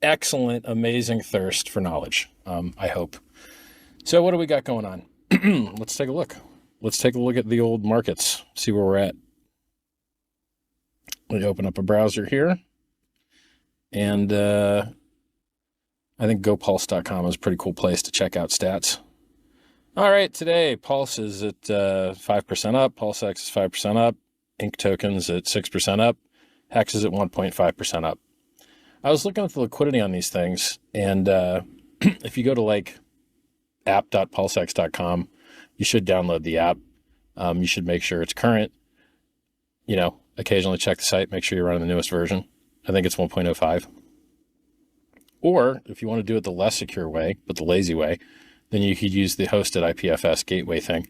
excellent, amazing thirst for knowledge, I hope. So what do we got going on? Let's take a look. Let's take a look at the old markets, see where we're at. Let me open up a browser here. And I think gopulse.com is a pretty cool place to check out stats. All right, today Pulse is at 5% up, PulseX is 5% up, Inc tokens at 6% up, HEX is at 1.5% up. I was looking at the liquidity on these things, and if you go to like app.pulsex.com, you should download the app. You should make sure it's current. You know, occasionally check the site, make sure you're running the newest version. I think it's 1.05. Or if you want to do it the less secure way, but the lazy way, then you could use the hosted IPFS gateway thing.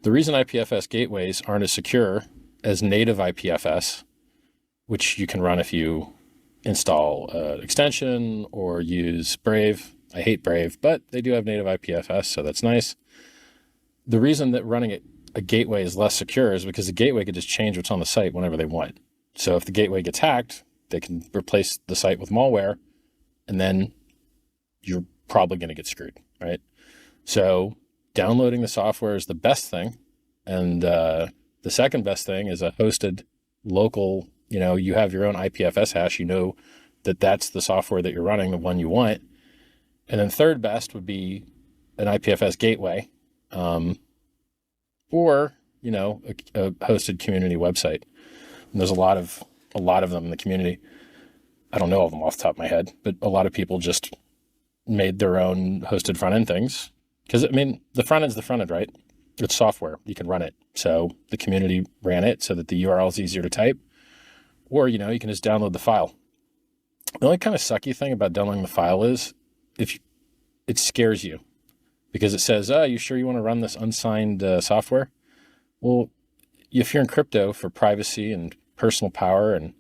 The reason IPFS gateways aren't as secure as native IPFS, which you can run if you install an extension or use Brave. I hate Brave, but they do have native IPFS, so that's nice. The reason that running a gateway is less secure is because the gateway could just change what's on the site whenever they want. So if the gateway gets hacked, they can replace the site with malware, and then you're probably going to get screwed, right? So downloading the software is the best thing. And the second best thing is a hosted local, you have your own IPFS hash, you know that that's the software that you're running, the one you want. And then third best would be an IPFS gateway, or, a hosted community website. And there's a lot of them in the community. I don't know all of them off the top of my head, but a lot of people just made their own hosted front end things. Because, the front end's the front end, right? It's software. You can run it. So the community ran it so that the URL is easier to type. Or, you can just download the file. The only kind of sucky thing about downloading the file is it scares you. Because it says, you sure you want to run this unsigned software? Well, if you're in crypto for privacy and personal power and,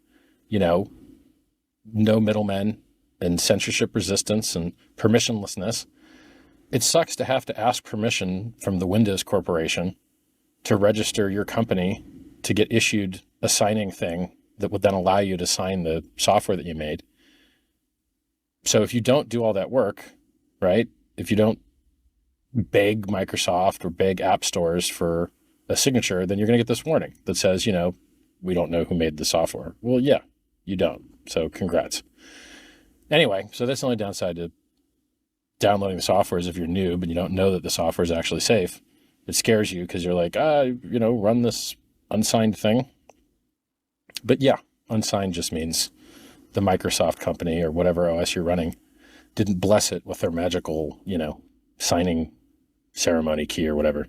no middlemen and censorship resistance and permissionlessness, it sucks to have to ask permission from the Windows Corporation to register your company to get issued a signing thing that would then allow you to sign the software that you made. So if you don't do all that work, right? If you don't beg Microsoft or beg app stores for a signature, then you're going to get this warning that says, we don't know who made the software. Well, yeah, you don't. So congrats. Anyway, so that's the only downside to downloading the software is if you're new, but you don't know that the software is actually safe. It scares you because you're like, run this unsigned thing. But yeah, unsigned just means the Microsoft company or whatever OS you're running didn't bless it with their magical, signing ceremony key or whatever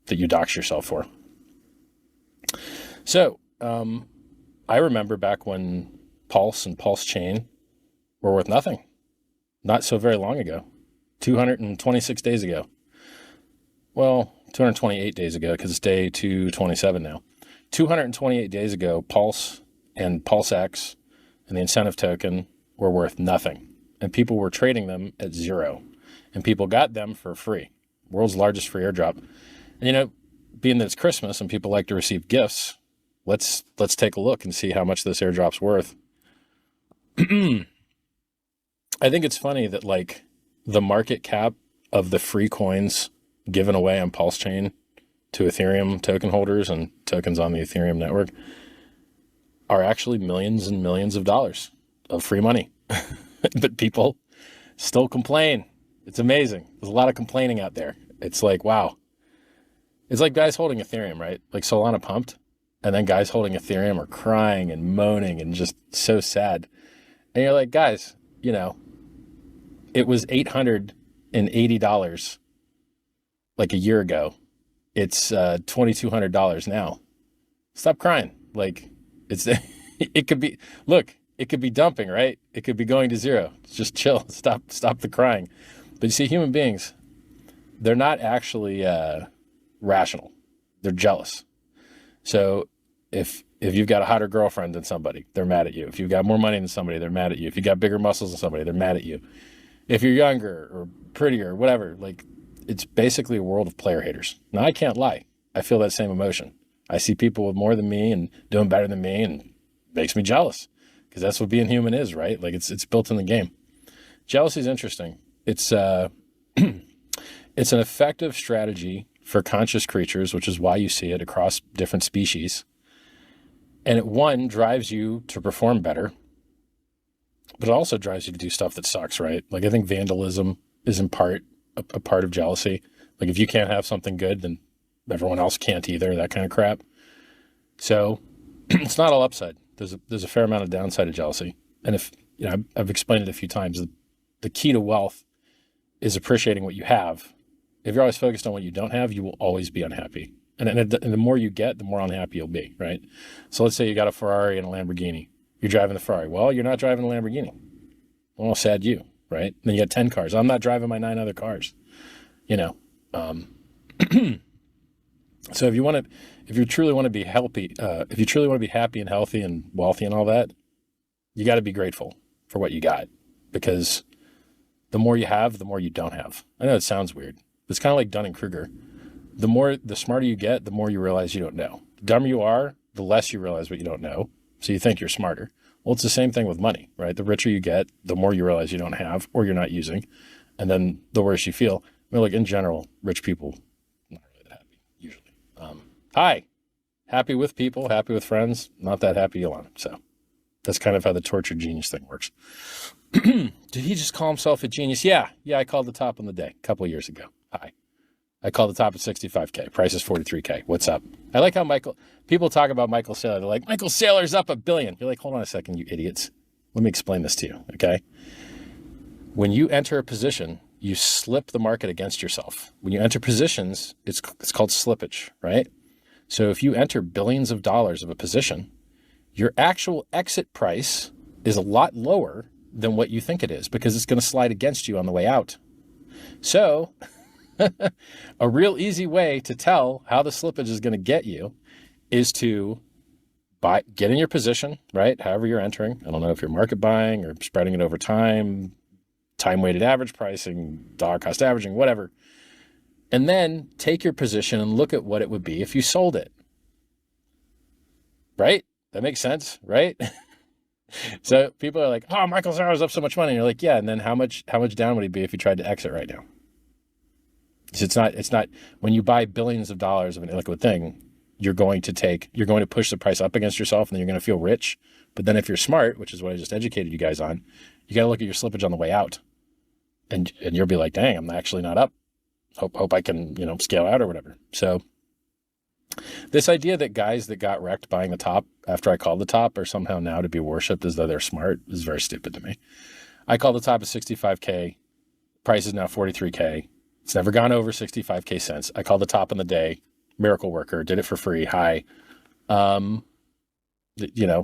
that you dox yourself for. So I remember back when Pulse and Pulse Chain were worth nothing. Not so very long ago, 226 days ago. Well, 228 days ago because it's day 227 now. 228 days ago, Pulse and PulseX and the incentive token were worth nothing. And people were trading them at zero. And people got them for free. World's largest free airdrop. And, being that it's Christmas and people like to receive gifts, let's take a look and see how much this airdrop's worth. I think it's funny that the market cap of the free coins given away on Pulse Chain to Ethereum token holders and tokens on the Ethereum network are actually millions and millions of dollars of free money. But people still complain. It's amazing. There's a lot of complaining out there. It's like, wow. It's like guys holding Ethereum, right? Like Solana pumped, and then guys holding Ethereum are crying and moaning and just so sad. And you're like, guys, it was $880 like a year ago. It's $2,200 now. Stop crying. It could be, it could be dumping, right? It could be going to zero. Just chill. Stop the crying. But you see, human beings, they're not actually rational. They're jealous. So if you've got a hotter girlfriend than somebody, they're mad at you. If you've got more money than somebody, they're mad at you. If you got bigger muscles than somebody, they're mad at you. If you're younger or prettier, whatever, it's basically a world of player haters. Now, I can't lie. I feel that same emotion. I see people with more than me and doing better than me, and it makes me jealous because that's what being human is, right? Like it's built in the game. Jealousy is interesting. It's it's an effective strategy for conscious creatures, which is why you see it across different species. And it drives you to perform better, but it also drives you to do stuff that sucks, right? Like I think vandalism is in part a part of jealousy. Like if you can't have something good, then everyone else can't either, that kind of crap. So it's not all upside. There's a fair amount of downside of jealousy. And if, I've explained it a few times, the key to wealth is appreciating what you have. If you're always focused on what you don't have, you will always be unhappy. And the more you get, the more unhappy you'll be, right? So let's say you got a Ferrari and a Lamborghini. You're driving the Ferrari. Well, you're not driving a Lamborghini. Well, sad you, right? Then you got 10 cars. I'm not driving my 9 other cars, So if you truly want to be healthy, if you truly want to be happy and healthy and wealthy and all that, you got to be grateful for what you got, because the more you have, the more you don't have. I know it sounds weird. It's kind of like Dunning-Kruger. The smarter you get, the more you realize you don't know. The dumber you are, the less you realize what you don't know. So you think you're smarter. Well, it's the same thing with money, right? The richer you get, the more you realize you don't have or you're not using. And then the worse you feel. I mean, like in general, rich people, not really that happy, usually. Hi, happy with people, happy with friends, not that happy alone. So that's kind of how the tortured genius thing works. Did he just call himself a genius? Yeah, I called the top on the day a couple of years ago. Hi. I called the top at 65K. Price is 43K. What's up? I like how people talk about Michael Saylor. They're like, Michael Saylor's up $1 billion. You're like, hold on a second, you idiots. Let me explain this to you, okay? When you enter a position, you slip the market against yourself. When you enter positions, it's called slippage, right? So if you enter billions of dollars of a position, your actual exit price is a lot lower than what you think it is, because it's going to slide against you on the way out. So a real easy way to tell how the slippage is going to get you is to get in your position, right? However you're entering. I don't know if you're market buying or spreading it over time weighted average pricing, dollar cost averaging, whatever. And then take your position and look at what it would be if you sold it. Right? That makes sense, right? So people are like, oh, Michael Saylor's up so much money. And you're like, yeah. And then how much down would he be if you tried to exit right now? So it's not when you buy billions of dollars of an illiquid thing, you're going to push the price up against yourself, and then you're going to feel rich. But then if you're smart, which is what I just educated you guys on, you got to look at your slippage on the way out, and you'll be like, dang, I'm actually not up. Hope I can, scale out or whatever. So this idea that guys that got wrecked buying the top after I called the top are somehow now to be worshipped as though they're smart is very stupid to me. I called the top at 65K. Price is now 43K. It's never gone over 65K since. I called the top in the day. Miracle worker. Did it for free. Hi.